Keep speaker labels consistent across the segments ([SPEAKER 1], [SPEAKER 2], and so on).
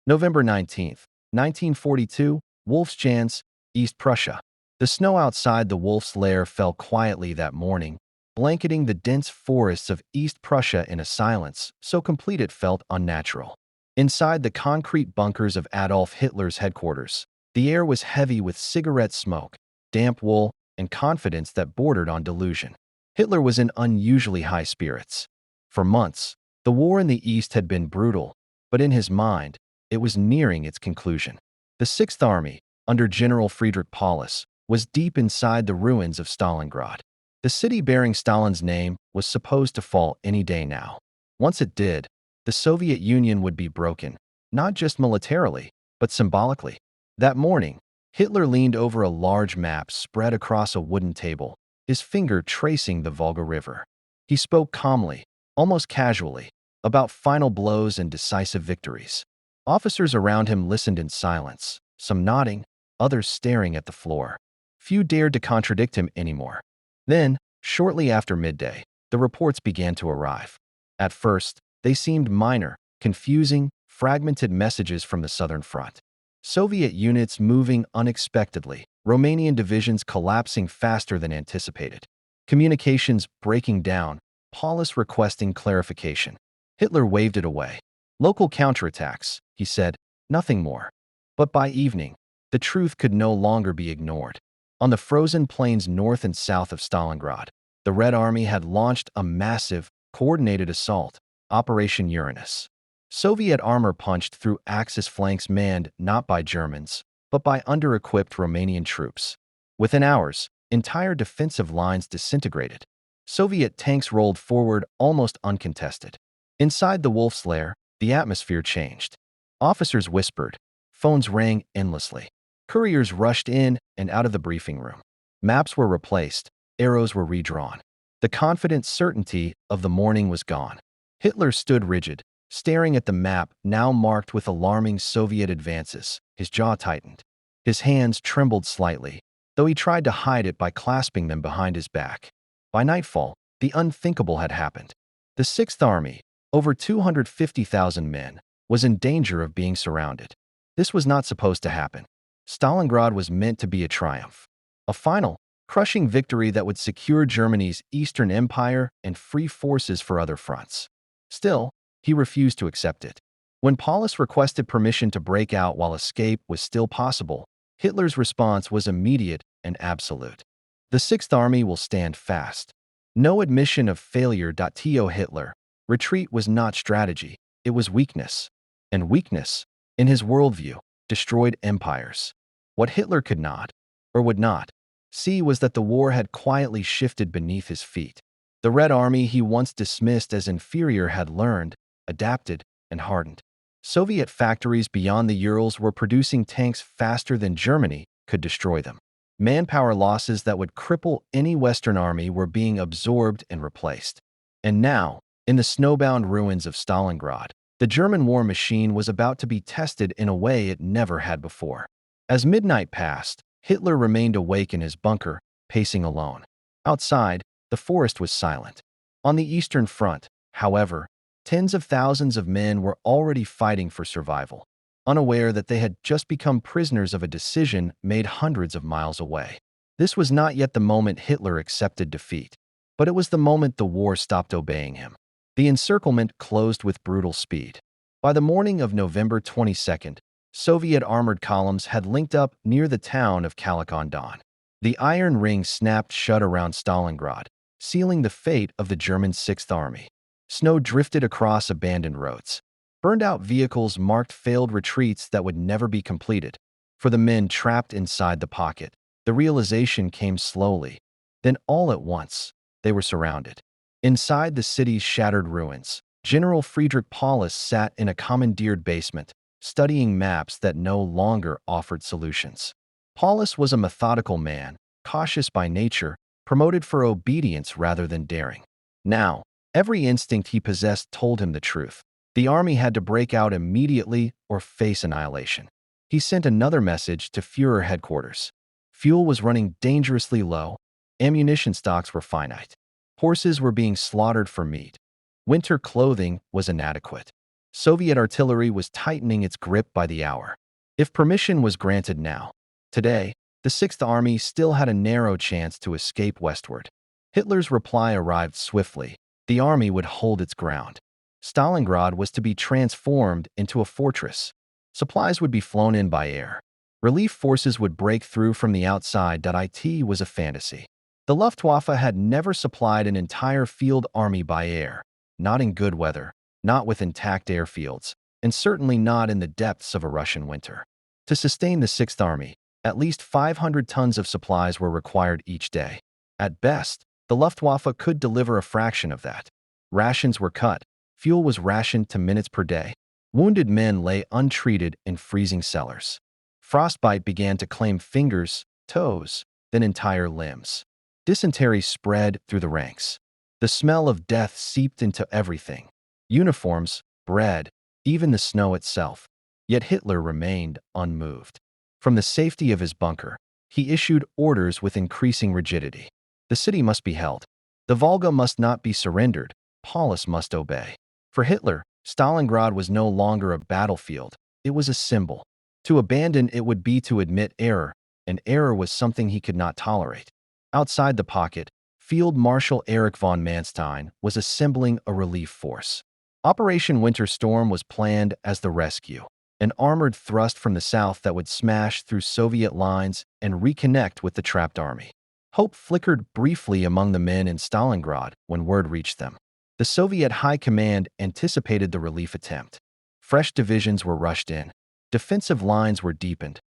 [SPEAKER 1] November 19th, 1942, Wolfschanz, East Prussia. The snow outside the wolf's lair fell quietly that morning, blanketing the dense forests of East Prussia in a silence so complete it felt unnatural. Inside the concrete bunkers of Adolf Hitler's headquarters, the air was heavy with cigarette smoke, damp wool, and confidence that bordered on delusion. Hitler was in unusually high spirits. For months, the war in the East had been brutal, but in his mind, it was nearing its conclusion. The Sixth Army, under General Friedrich Paulus, was deep inside the ruins of Stalingrad. The city bearing Stalin's name was supposed to fall any day now. Once it did, the Soviet Union would be broken, not just militarily, but symbolically. That morning, Hitler leaned over a large map spread across a wooden table, his finger tracing the Volga River. He spoke calmly, almost casually, about final blows and decisive victories. Officers around him listened in silence, some nodding, others staring at the floor. Few dared to contradict him anymore. Then, shortly after midday, the reports began to arrive. At first, they seemed minor, confusing, fragmented messages from the Southern Front. Soviet units moving unexpectedly, Romanian divisions collapsing faster than anticipated. Communications breaking down, Paulus requesting clarification. Hitler waved it away. Local counterattacks, he said, nothing more. But by evening, the truth could no longer be ignored. On the frozen plains north and south of Stalingrad, the Red Army had launched a massive, coordinated assault, Operation Uranus. Soviet armor punched through Axis flanks manned not by Germans, but by under-equipped Romanian troops. Within hours, entire defensive lines disintegrated. Soviet tanks rolled forward almost uncontested. Inside the wolf's lair, the atmosphere changed. Officers whispered. Phones rang endlessly. Couriers rushed in and out of the briefing room. Maps were replaced. Arrows were redrawn. The confident certainty of the morning was gone. Hitler stood rigid, staring at the map now marked with alarming Soviet advances. His jaw tightened. His hands trembled slightly, though he tried to hide it by clasping them behind his back. By nightfall, the unthinkable had happened. The Sixth Army, over 250,000 men, was in danger of being surrounded. This was not supposed to happen. Stalingrad was meant to be a triumph. A final, crushing victory that would secure Germany's Eastern Empire and free forces for other fronts. Still, he refused to accept it. When Paulus requested permission to break out while escape was still possible, Hitler's response was immediate and absolute. The Sixth Army will stand fast. No admission of failure. Hitler. Retreat was not strategy, it was weakness. And weakness, in his worldview, destroyed empires. What Hitler could not, or would not, see was that the war had quietly shifted beneath his feet. The Red Army he once dismissed as inferior had learned, adapted, and hardened. Soviet factories beyond the Urals were producing tanks faster than Germany could destroy them. Manpower losses that would cripple any Western army were being absorbed and replaced. And now, in the snowbound ruins of Stalingrad, the German war machine was about to be tested in a way it never had before. As midnight passed, Hitler remained awake in his bunker, pacing alone. Outside, the forest was silent. On the Eastern Front, however, tens of thousands of men were already fighting for survival, unaware that they had just become prisoners of a decision made hundreds of miles away. This was not yet the moment Hitler accepted defeat, but it was the moment the war stopped obeying him. The encirclement closed with brutal speed. By the morning of November 22nd, Soviet armored columns had linked up near the town of Kalak-on-Don. The iron ring snapped shut around Stalingrad, sealing the fate of the German Sixth Army. Snow drifted across abandoned roads. Burned-out vehicles marked failed retreats that would never be completed. For the men trapped inside the pocket, the realization came slowly. Then all at once, they were surrounded. Inside the city's shattered ruins, General Friedrich Paulus sat in a commandeered basement, studying maps that no longer offered solutions. Paulus was a methodical man, cautious by nature, promoted for obedience rather than daring. Now, every instinct he possessed told him the truth. The army had to break out immediately or face annihilation. He sent another message to Führer headquarters. Fuel was running dangerously low. Ammunition stocks were finite. Horses were being slaughtered for meat. Winter clothing was inadequate. Soviet artillery was tightening its grip by the hour. If permission was granted now, today, the Sixth Army still had a narrow chance to escape westward. Hitler's reply arrived swiftly. The army would hold its ground. Stalingrad was to be transformed into a fortress. Supplies would be flown in by air. Relief forces would break through from the outside. It was a fantasy. The Luftwaffe had never supplied an entire field army by air, not in good weather, not with intact airfields, and certainly not in the depths of a Russian winter. To sustain the Sixth Army, at least 500 tons of supplies were required each day. At best, the Luftwaffe could deliver a fraction of that. Rations were cut. Fuel was rationed to minutes per day. Wounded men lay untreated in freezing cellars. Frostbite began to claim fingers, toes, then entire limbs. Dysentery spread through the ranks. The smell of death seeped into everything. Uniforms, bread, even the snow itself. Yet Hitler remained unmoved. From the safety of his bunker, he issued orders with increasing rigidity. The city must be held. The Volga must not be surrendered. Paulus must obey. For Hitler, Stalingrad was no longer a battlefield. It was a symbol. To abandon it would be to admit error, and error was something he could not tolerate. Outside the pocket, Field Marshal Erich von Manstein was assembling a relief force. Operation Winter Storm was planned as the rescue, an armored thrust from the south that would smash through Soviet lines and reconnect with the trapped army. Hope flickered briefly among the men in Stalingrad when word reached them. The Soviet High Command anticipated the relief attempt. Fresh divisions were rushed in. Defensive lines were deepened.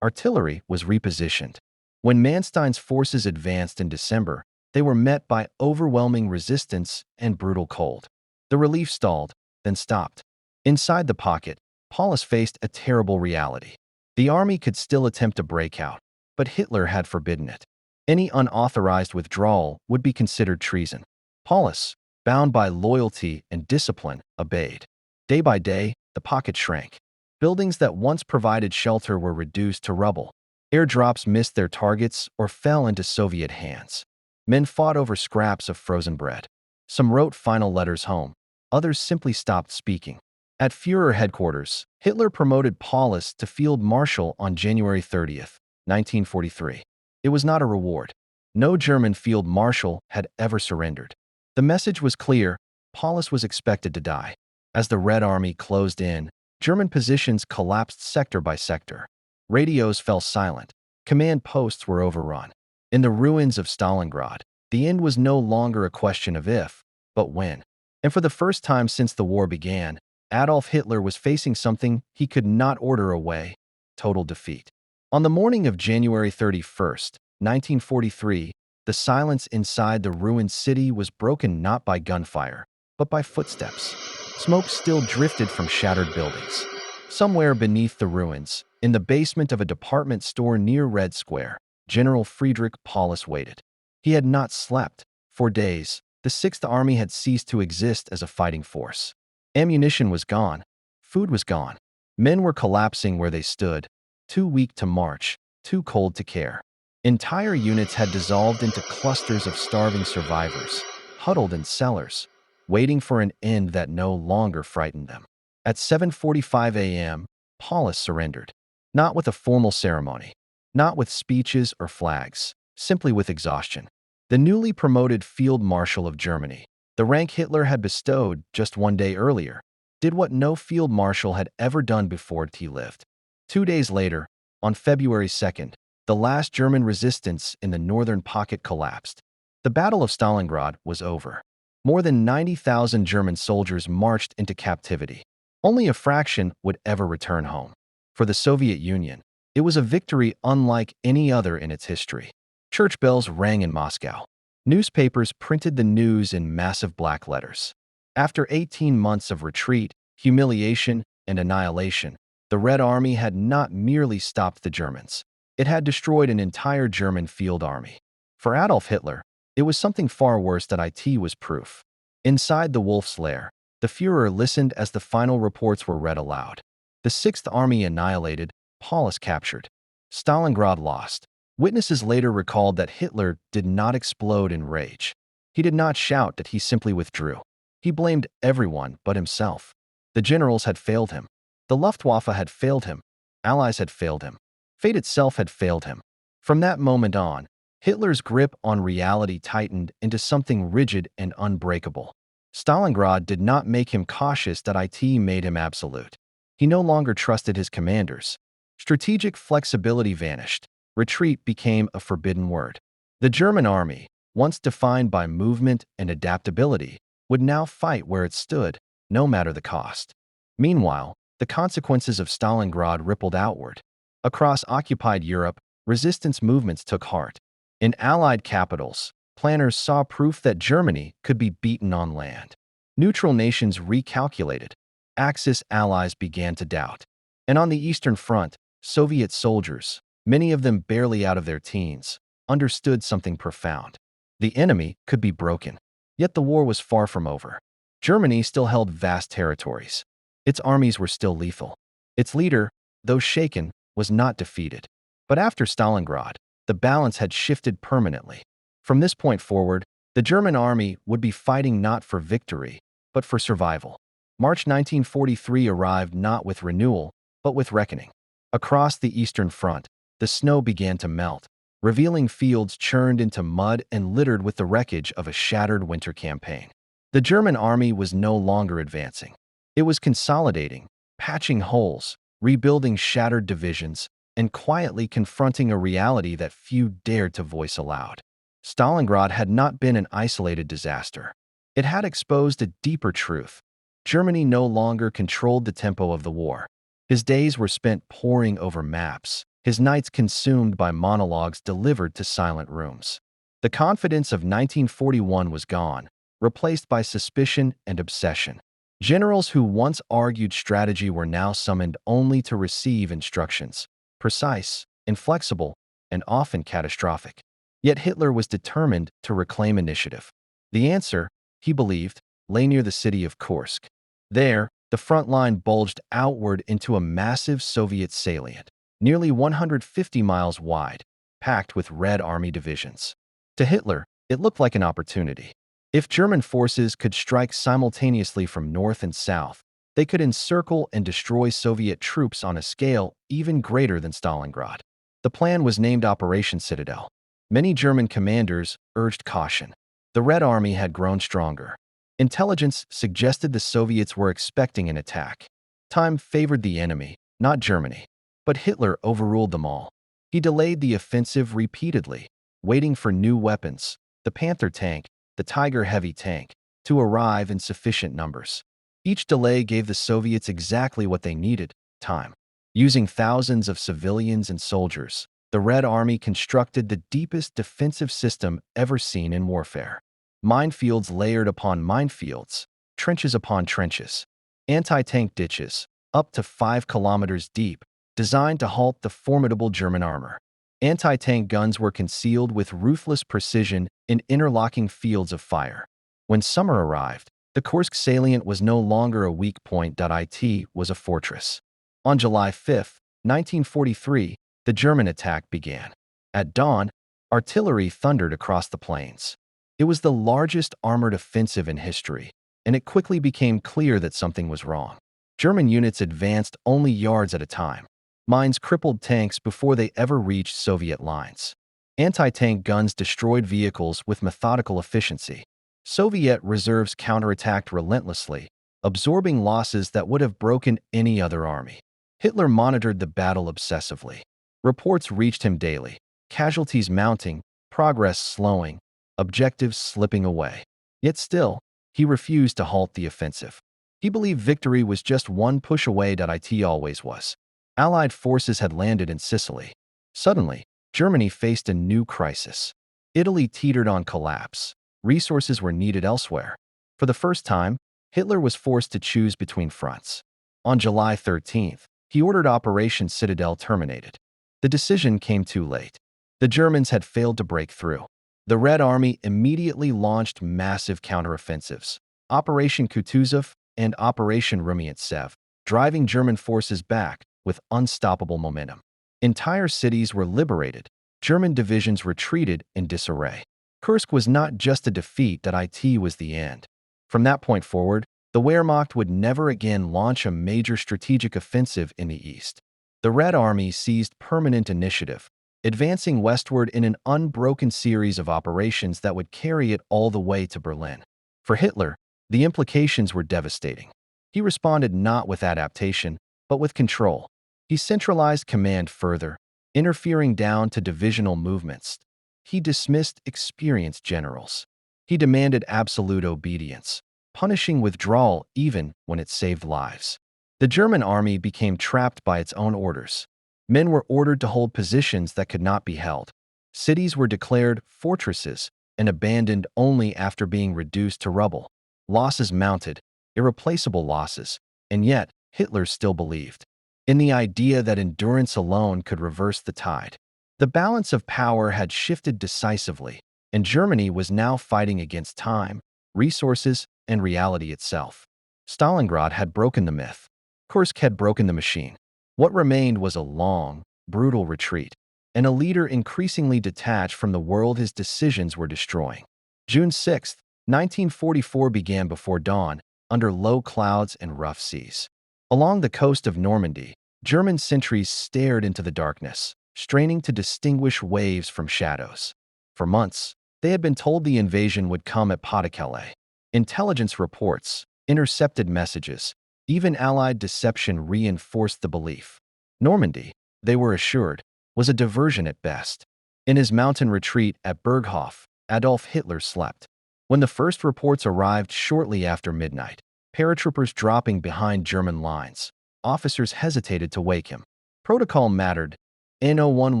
[SPEAKER 1] Artillery was repositioned. When Manstein's forces advanced in December, they were met by overwhelming resistance and brutal cold. The relief stalled, then stopped. Inside the pocket, Paulus faced a terrible reality. The army could still attempt a breakout, but Hitler had forbidden it. Any unauthorized withdrawal would be considered treason. Paulus, bound by loyalty and discipline, obeyed. Day by day, the pocket shrank. Buildings that once provided shelter were reduced to rubble. Airdrops missed their targets or fell into Soviet hands. Men fought over scraps of frozen bread. Some wrote final letters home. Others simply stopped speaking. At Führer headquarters, Hitler promoted Paulus to Field Marshal on January 30th, 1943. It was not a reward. No German Field Marshal had ever surrendered. The message was clear. Paulus was expected to die. As the Red Army closed in, German positions collapsed sector by sector. Radios fell silent. Command posts were overrun. In the ruins of Stalingrad, the end was no longer a question of if, but when. And for the first time since the war began, Adolf Hitler was facing something he could not order away: total defeat. On the morning of January 31st, 1943, the silence inside the ruined city was broken not by gunfire, but by footsteps. Smoke still drifted from shattered buildings. Somewhere beneath the ruins, in the basement of a department store near Red Square, General Friedrich Paulus waited. He had not slept. For days, the Sixth Army had ceased to exist as a fighting force. Ammunition was gone. Food was gone. Men were collapsing where they stood, too weak to march, too cold to care. Entire units had dissolved into clusters of starving survivors, huddled in cellars, waiting for an end that no longer frightened them. At 7:45 a.m., Paulus surrendered. Not with a formal ceremony, not with speeches or flags, simply with exhaustion. The newly promoted Field Marshal of Germany, the rank Hitler had bestowed just one day earlier, did what no field marshal had ever done before he lived. 2 days later, on February 2nd, the last German resistance in the northern pocket collapsed. The Battle of Stalingrad was over. More than 90,000 German soldiers marched into captivity. Only a fraction would ever return home. For the Soviet Union, it was a victory unlike any other in its history. Church bells rang in Moscow. Newspapers printed the news in massive black letters. After 18 months of retreat, humiliation, and annihilation, the Red Army had not merely stopped the Germans. It had destroyed an entire German field army. For Adolf Hitler, it was something far worse that it was proof. Inside the Wolf's Lair, the Führer listened as the final reports were read aloud. The Sixth Army annihilated, Paulus captured, Stalingrad lost. Witnesses later recalled that Hitler did not explode in rage. He did not shout that he simply withdrew. He blamed everyone but himself. The generals had failed him. The Luftwaffe had failed him. Allies had failed him. Fate itself had failed him. From that moment on, Hitler's grip on reality tightened into something rigid and unbreakable. Stalingrad did not make him cautious, that it made him absolute. He no longer trusted his commanders. Strategic flexibility vanished. Retreat became a forbidden word. The German army, once defined by movement and adaptability, would now fight where it stood, no matter the cost. Meanwhile, the consequences of Stalingrad rippled outward. Across occupied Europe, resistance movements took heart. In Allied capitals, planners saw proof that Germany could be beaten on land. Neutral nations recalculated. Axis allies began to doubt. And on the Eastern Front, Soviet soldiers, many of them barely out of their teens, understood something profound. The enemy could be broken. Yet the war was far from over. Germany still held vast territories. Its armies were still lethal. Its leader, though shaken, was not defeated. But after Stalingrad, the balance had shifted permanently. From this point forward, the German army would be fighting not for victory, but for survival. March 1943 arrived not with renewal, but with reckoning. Across the Eastern Front, the snow began to melt, revealing fields churned into mud and littered with the wreckage of a shattered winter campaign. The German army was no longer advancing. It was consolidating, patching holes, rebuilding shattered divisions, and quietly confronting a reality that few dared to voice aloud. Stalingrad had not been an isolated disaster. It had exposed a deeper truth. Germany no longer controlled the tempo of the war. His days were spent poring over maps, his nights consumed by monologues delivered to silent rooms. The confidence of 1941 was gone, replaced by suspicion and obsession. Generals who once argued strategy were now summoned only to receive instructions, precise, inflexible, and often catastrophic. Yet Hitler was determined to reclaim initiative. The answer, he believed, lay near the city of Kursk. There, the front line bulged outward into a massive Soviet salient, nearly 150 miles wide, packed with Red Army divisions. To Hitler, it looked like an opportunity. If German forces could strike simultaneously from north and south, they could encircle and destroy Soviet troops on a scale even greater than Stalingrad. The plan was named Operation Citadel. Many German commanders urged caution. The Red Army had grown stronger. Intelligence suggested the Soviets were expecting an attack. Time favored the enemy, not Germany. But Hitler overruled them all. He delayed the offensive repeatedly, waiting for new weapons, the Panther tank, the Tiger heavy tank, to arrive in sufficient numbers. Each delay gave the Soviets exactly what they needed: time. Using thousands of civilians and soldiers, the Red Army constructed the deepest defensive system ever seen in warfare. Minefields layered upon minefields, trenches upon trenches, anti-tank ditches, up to 5 kilometers deep, designed to halt the formidable German armor. Anti-tank guns were concealed with ruthless precision in interlocking fields of fire. When summer arrived, the Kursk salient was no longer a weak point. It was a fortress. On July 5, 1943, the German attack began. At dawn, artillery thundered across the plains. It was the largest armored offensive in history, and it quickly became clear that something was wrong. German units advanced only yards at a time. Mines crippled tanks before they ever reached Soviet lines. Anti-tank guns destroyed vehicles with methodical efficiency. Soviet reserves counterattacked relentlessly, absorbing losses that would have broken any other army. Hitler monitored the battle obsessively. Reports reached him daily: casualties mounting, progress slowing, objectives slipping away. Yet still, he refused to halt the offensive. He believed victory was just one push away. It always was. Allied forces had landed in Sicily. Suddenly, Germany faced a new crisis. Italy teetered on collapse. Resources were needed elsewhere. For the first time, Hitler was forced to choose between fronts. On July 13th, he ordered Operation Citadel terminated. The decision came too late. The Germans had failed to break through. The Red Army immediately launched massive counteroffensives, Operation Kutuzov and Operation Rumiantsev, driving German forces back with unstoppable momentum. Entire cities were liberated. German divisions retreated in disarray. Kursk was not just a defeat. It was the end. From that point forward, The Wehrmacht would never again launch a major strategic offensive in the east. The Red Army seized permanent initiative, advancing westward in an unbroken series of operations that would carry it all the way to Berlin. For Hitler, the implications were devastating. He responded not with adaptation, but with control. He centralized command further, interfering down to divisional movements. He dismissed experienced generals. He demanded absolute obedience, punishing withdrawal even when it saved lives. The German army became trapped by its own orders. Men were ordered to hold positions that could not be held. Cities were declared fortresses and abandoned only after being reduced to rubble. Losses mounted, irreplaceable losses, and yet Hitler still believed in the idea that endurance alone could reverse the tide. The balance of power had shifted decisively, and Germany was now fighting against time, resources, and reality itself. Stalingrad had broken the myth. Kursk had broken the machine. What remained was a long, brutal retreat, and a leader increasingly detached from the world his decisions were destroying. June 6, 1944 began before dawn, under low clouds and rough seas. Along the coast of Normandy, German sentries stared into the darkness, straining to distinguish waves from shadows. For months, they had been told the invasion would come at Pas de Calais. Intelligence reports, intercepted messages, even Allied deception reinforced the belief. Normandy, they were assured, was a diversion at best. In his mountain retreat at Berghof, Adolf Hitler slept. When the first reports arrived shortly after midnight, paratroopers dropping behind German lines, officers hesitated to wake him. Protocol mattered. No one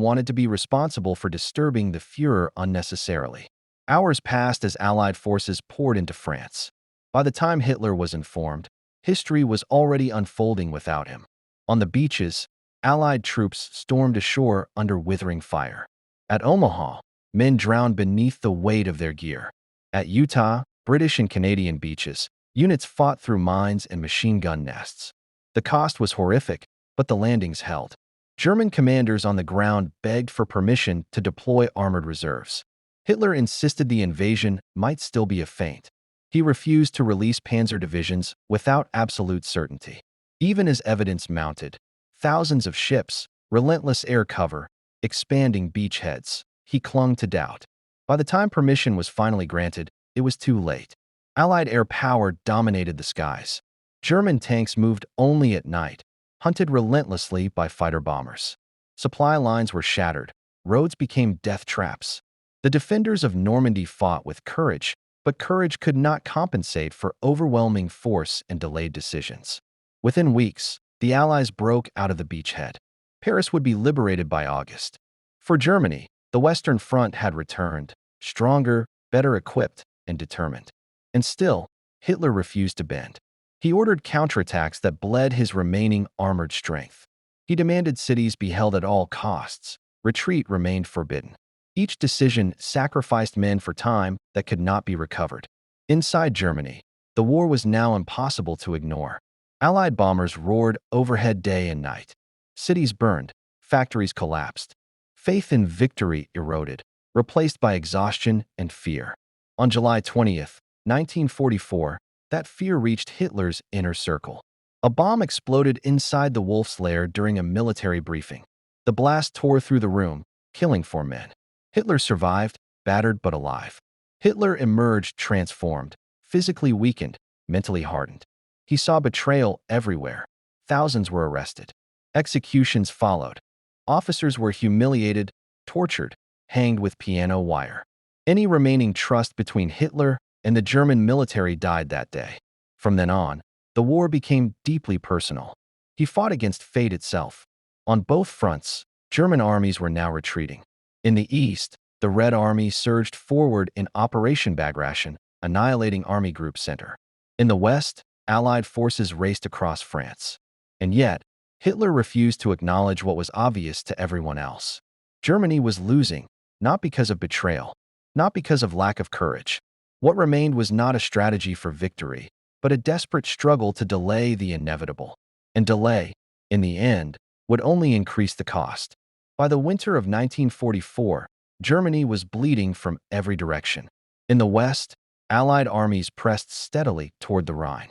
[SPEAKER 1] wanted to be responsible for disturbing the Führer unnecessarily. Hours passed as Allied forces poured into France. By the time Hitler was informed, history was already unfolding without him. On the beaches, Allied troops stormed ashore under withering fire. At Omaha, men drowned beneath the weight of their gear. At Utah, British and Canadian beaches, units fought through mines and machine gun nests. The cost was horrific, but the landings held. German commanders on the ground begged for permission to deploy armored reserves. Hitler insisted the invasion might still be a feint. He refused to release panzer divisions without absolute certainty. Even as evidence mounted, thousands of ships, relentless air cover, expanding beachheads, he clung to doubt. By the time permission was finally granted, it was too late. Allied air power dominated the skies. German tanks moved only at night, hunted relentlessly by fighter bombers. Supply lines were shattered. Roads became death traps. The defenders of Normandy fought with courage, but courage could not compensate for overwhelming force and delayed decisions. Within weeks, the Allies broke out of the beachhead. Paris would be liberated by August. For Germany, the Western Front had returned, stronger, better equipped, and determined. And still, Hitler refused to bend. He ordered counterattacks that bled his remaining armored strength. He demanded cities be held at all costs. Retreat remained forbidden. Each decision sacrificed men for time that could not be recovered. Inside Germany, the war was now impossible to ignore. Allied bombers roared overhead day and night. Cities burned, factories collapsed. Faith in victory eroded, replaced by exhaustion and fear. On July 20th, 1944, that fear reached Hitler's inner circle. A bomb exploded inside the Wolf's lair during a military briefing. The blast tore through the room, killing 4 men. Hitler survived, battered but alive. Hitler emerged transformed, physically weakened, mentally hardened. He saw betrayal everywhere. Thousands were arrested. Executions followed. Officers were humiliated, tortured, hanged with piano wire. Any remaining trust between Hitler and the German military died that day. From then on, the war became deeply personal. He fought against fate itself. On both fronts, German armies were now retreating. In the east, the Red Army surged forward in Operation Bagration, annihilating Army Group Center. In the west, Allied forces raced across France. And yet, Hitler refused to acknowledge what was obvious to everyone else. Germany was losing, not because of betrayal, not because of lack of courage. What remained was not a strategy for victory, but a desperate struggle to delay the inevitable. And delay, in the end, would only increase the cost. By the winter of 1944, Germany was bleeding from every direction. In the west, Allied armies pressed steadily toward the Rhine.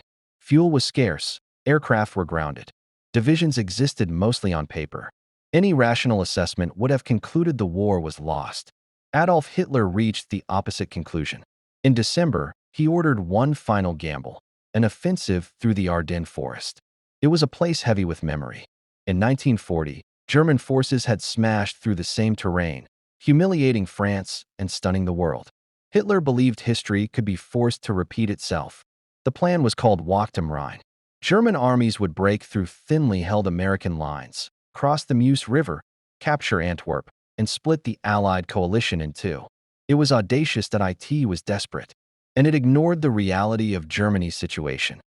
[SPEAKER 1] Fuel was scarce, aircraft were grounded. Divisions existed mostly on paper. Any rational assessment would have concluded the war was lost. Adolf Hitler reached the opposite conclusion. In December, he ordered one final gamble, an offensive through the Ardennes forest. It was a place heavy with memory. In 1940, German forces had smashed through the same terrain, humiliating France and stunning the world. Hitler believed history could be forced to repeat itself. The plan was called Wacht am Rhein. German armies would break through thinly held American lines, cross the Meuse River, capture Antwerp, and split the Allied coalition in two. It was audacious that it was desperate, and it ignored the reality of Germany's situation.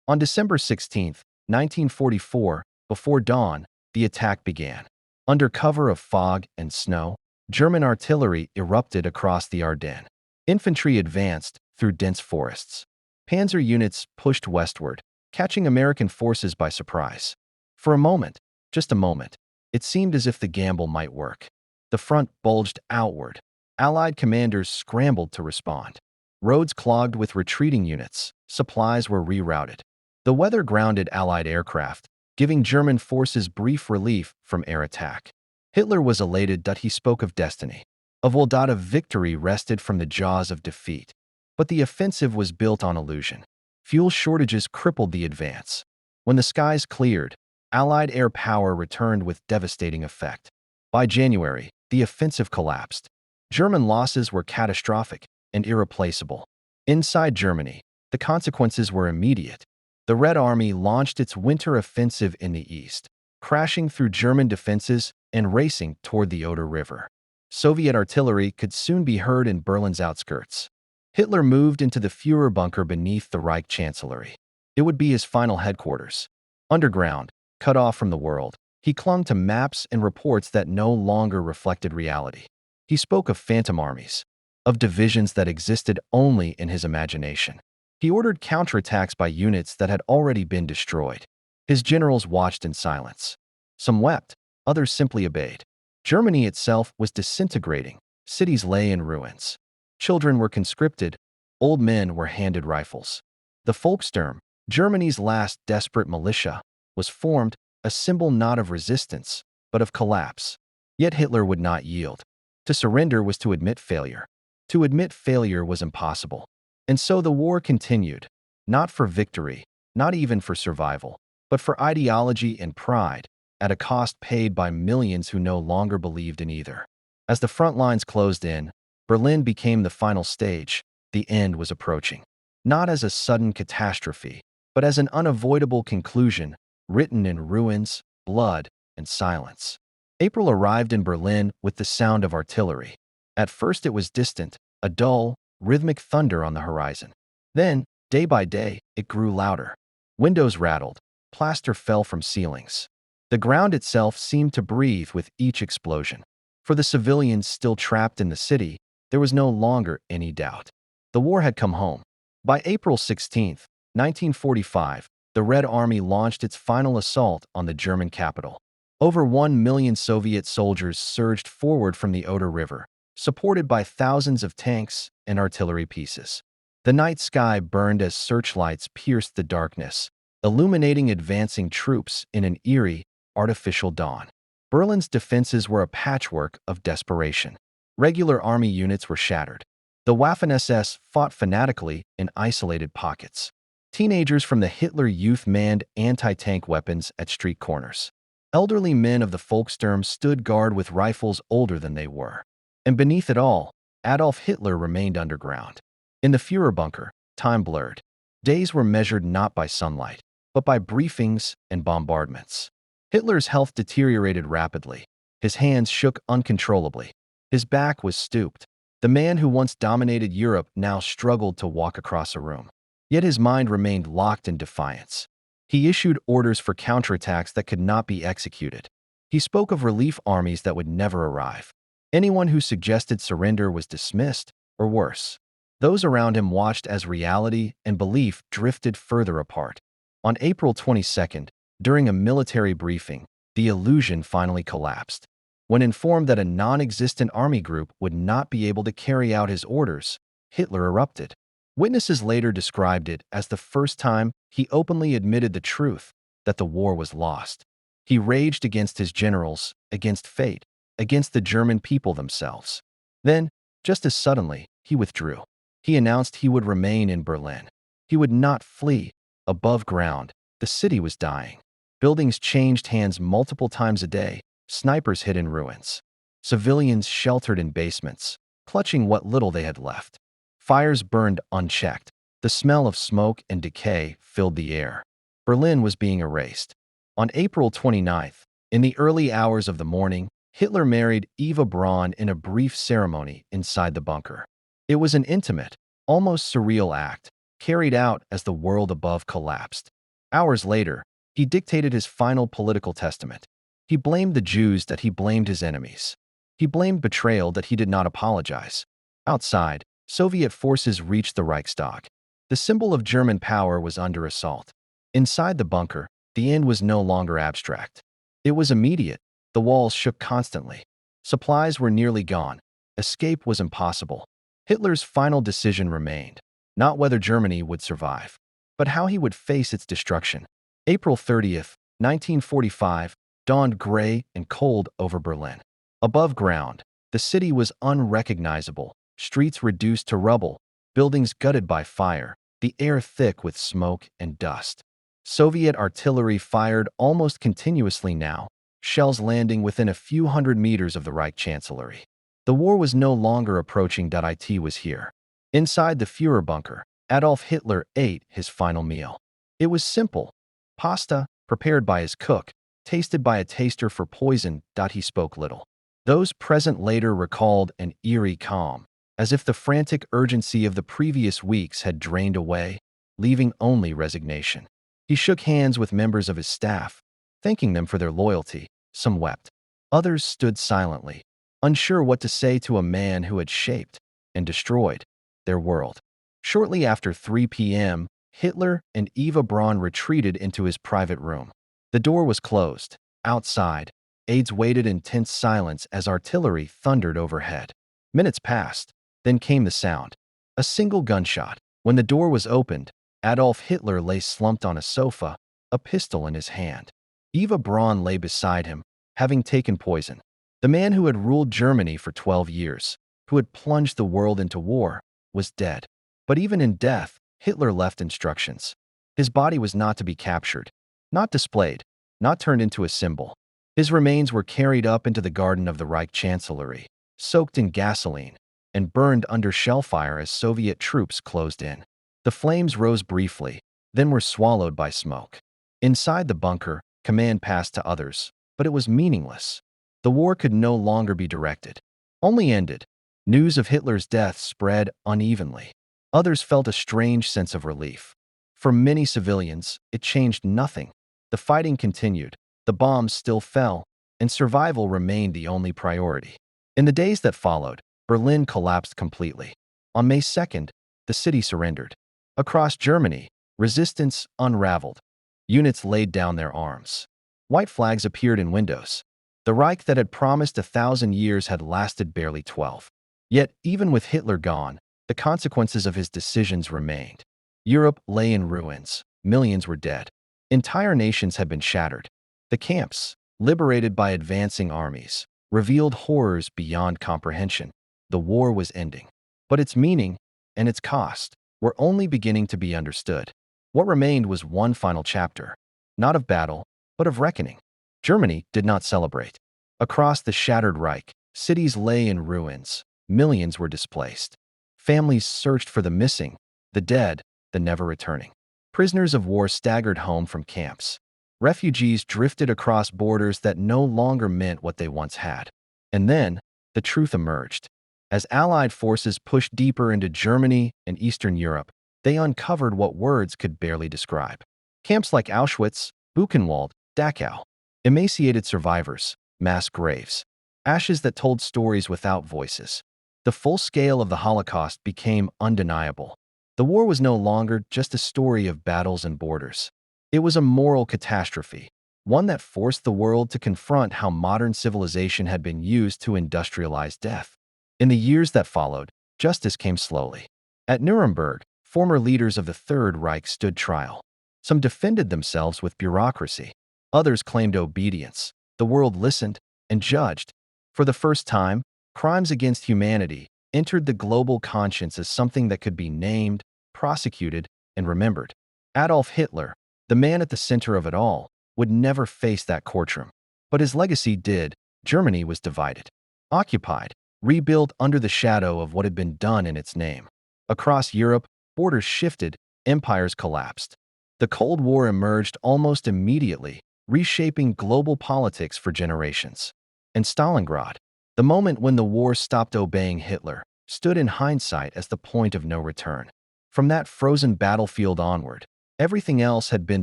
[SPEAKER 1] On December 16, 1944, before dawn, the attack began. Under cover of fog and snow, German artillery erupted across the Ardennes. Infantry advanced through dense forests. Panzer units pushed westward, catching American forces by surprise. For a moment, just a moment, it seemed as if the gamble might work. The front bulged outward. Allied commanders scrambled to respond. Roads clogged with retreating units. Supplies were rerouted. The weather grounded Allied aircraft, giving German forces brief relief from air attack. Hitler was elated that he spoke of destiny. A Voldata victory rested from the jaws of defeat. But the offensive was built on illusion. Fuel shortages crippled the advance. When the skies cleared, Allied air power returned with devastating effect. By January, the offensive collapsed. German losses were catastrophic and irreplaceable. Inside Germany, the consequences were immediate. The Red Army launched its winter offensive in the east, crashing through German defenses and racing toward the Oder River. Soviet artillery could soon be heard in Berlin's outskirts. Hitler moved into the Führerbunker beneath the Reich Chancellery. It would be his final headquarters. Underground, cut off from the world, he clung to maps and reports that no longer reflected reality. He spoke of phantom armies, of divisions that existed only in his imagination. He ordered counterattacks by units that had already been destroyed. His generals watched in silence. Some wept, others simply obeyed. Germany itself was disintegrating. Cities lay in ruins. Children were conscripted. Old men were handed rifles. The Volkssturm, Germany's last desperate militia, was formed, a symbol not of resistance, but of collapse. Yet Hitler would not yield. To surrender was to admit failure. To admit failure was impossible. And so the war continued, not for victory, not even for survival, but for ideology and pride, at a cost paid by millions who no longer believed in either. As the front lines closed in, Berlin became the final stage. The end was approaching. Not as a sudden catastrophe, but as an unavoidable conclusion, written in ruins, blood, and silence. April arrived in Berlin with the sound of artillery. At first it was distant, a dull, rhythmic thunder on the horizon. Then, day by day, it grew louder. Windows rattled, plaster fell from ceilings. The ground itself seemed to breathe with each explosion. For the civilians still trapped in the city, there was no longer any doubt. The war had come home. By April 16, 1945, the Red Army launched its final assault on the German capital. Over 1 million Soviet soldiers surged forward from the Oder River, supported by thousands of tanks and artillery pieces. The night sky burned as searchlights pierced the darkness, illuminating advancing troops in an eerie, artificial dawn. Berlin's defenses were a patchwork of desperation. Regular army units were shattered. The Waffen-SS fought fanatically in isolated pockets. Teenagers from the Hitler Youth manned anti-tank weapons at street corners. Elderly men of the Volkssturm stood guard with rifles older than they were. And beneath it all, Adolf Hitler remained underground. In the Führerbunker, time blurred. Days were measured not by sunlight, but by briefings and bombardments. Hitler's health deteriorated rapidly. His hands shook uncontrollably. His back was stooped. The man who once dominated Europe now struggled to walk across a room. Yet his mind remained locked in defiance. He issued orders for counterattacks that could not be executed. He spoke of relief armies that would never arrive. Anyone who suggested surrender was dismissed, or worse. Those around him watched as reality and belief drifted further apart. On April 22nd, during a military briefing, the illusion finally collapsed. When informed that a non-existent army group would not be able to carry out his orders, Hitler erupted. Witnesses later described it as the first time he openly admitted the truth that the war was lost. He raged against his generals, against fate, against the German people themselves. Then, just as suddenly, he withdrew. He announced he would remain in Berlin. He would not flee. Above ground, the city was dying. Buildings changed hands multiple times a day, snipers hid in ruins. Civilians sheltered in basements, clutching what little they had left. Fires burned unchecked. The smell of smoke and decay filled the air. Berlin was being erased. On April 29th, in the early hours of the morning, Hitler married Eva Braun in a brief ceremony inside the bunker. It was an intimate, almost surreal act, carried out as the world above collapsed. Hours later, he dictated his final political testament. He blamed the Jews that he blamed his enemies. He blamed betrayal that he did not apologize. Outside, Soviet forces reached the Reichstag. The symbol of German power was under assault. Inside the bunker, the end was no longer abstract. It was immediate. The walls shook constantly. Supplies were nearly gone. Escape was impossible. Hitler's final decision remained, not whether Germany would survive, but how he would face its destruction. April 30th, 1945, dawned gray and cold over Berlin. Above ground, the city was unrecognizable, streets reduced to rubble, buildings gutted by fire, the air thick with smoke and dust. Soviet artillery fired almost continuously now, shells landing within a few hundred meters of the Reich Chancellery. The war was no longer approaching. It was here. Inside the Führerbunker, Adolf Hitler ate his final meal. It was simple. Pasta, prepared by his cook, tasted by a taster for poison. He spoke little. Those present later recalled an eerie calm, as if the frantic urgency of the previous weeks had drained away, leaving only resignation. He shook hands with members of his staff, thanking them for their loyalty. Some wept. Others stood silently, unsure what to say to a man who had shaped and destroyed their world. Shortly after 3 p.m., Hitler and Eva Braun retreated into his private room. The door was closed. Outside, aides waited in tense silence as artillery thundered overhead. Minutes passed. Then came the sound. A single gunshot. When the door was opened, Adolf Hitler lay slumped on a sofa, a pistol in his hand. Eva Braun lay beside him, having taken poison. The man who had ruled Germany for 12 years, who had plunged the world into war, was dead. But even in death, Hitler left instructions. His body was not to be captured, not displayed, not turned into a symbol. His remains were carried up into the garden of the Reich Chancellery, soaked in gasoline, and burned under shellfire as Soviet troops closed in. The flames rose briefly, then were swallowed by smoke. Inside the bunker, command passed to others, but it was meaningless. The war could no longer be directed, only ended. News of Hitler's death spread unevenly. Others felt a strange sense of relief. For many civilians, it changed nothing. The fighting continued, the bombs still fell, and survival remained the only priority. In the days that followed, Berlin collapsed completely. On May 2nd, the city surrendered. Across Germany, resistance unraveled. Units laid down their arms. White flags appeared in windows. The Reich that had promised 1,000 years had lasted barely 12. Yet, even with Hitler gone, the consequences of his decisions remained. Europe lay in ruins. Millions were dead. Entire nations had been shattered. The camps, liberated by advancing armies, revealed horrors beyond comprehension. The war was ending. But its meaning and its cost were only beginning to be understood. What remained was one final chapter, not of battle, but of reckoning. Germany did not celebrate. Across the shattered Reich, cities lay in ruins. Millions were displaced. Families searched for the missing, the dead, the never returning. Prisoners of war staggered home from camps. Refugees drifted across borders that no longer meant what they once had. And then, the truth emerged. As Allied forces pushed deeper into Germany and Eastern Europe, they uncovered what words could barely describe. Camps like Auschwitz, Buchenwald, Dachau. Emaciated survivors, mass graves. Ashes that told stories without voices. The full scale of the Holocaust became undeniable. The war was no longer just a story of battles and borders. It was a moral catastrophe, one that forced the world to confront how modern civilization had been used to industrialize death. In the years that followed, justice came slowly. At Nuremberg, former leaders of the Third Reich stood trial. Some defended themselves with bureaucracy. Others claimed obedience. The world listened and judged. For the first time, crimes against humanity entered the global conscience as something that could be named, prosecuted, and remembered. Adolf Hitler, the man at the center of it all, would never face that courtroom. But his legacy did. Germany was divided, occupied, rebuilt under the shadow of what had been done in its name. Across Europe, borders shifted, empires collapsed. The Cold War emerged almost immediately, reshaping global politics for generations. And Stalingrad, the moment when the war stopped obeying Hitler, stood in hindsight as the point of no return. From that frozen battlefield onward, everything else had been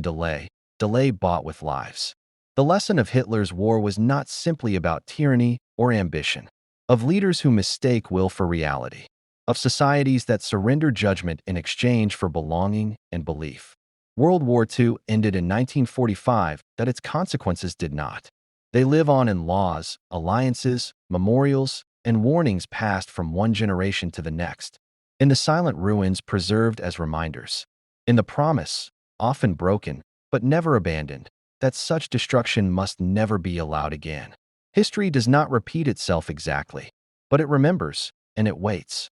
[SPEAKER 1] delay bought with lives. The lesson of Hitler's war was not simply about tyranny or ambition, of leaders who mistake will for reality, of societies that surrender judgment in exchange for belonging and belief. World War II ended in 1945, that its consequences did not. They live on in laws, alliances, memorials, and warnings passed from one generation to the next, in the silent ruins preserved as reminders, in the promise, often broken, but never abandoned, that such destruction must never be allowed again. History does not repeat itself exactly, but it remembers, and it waits.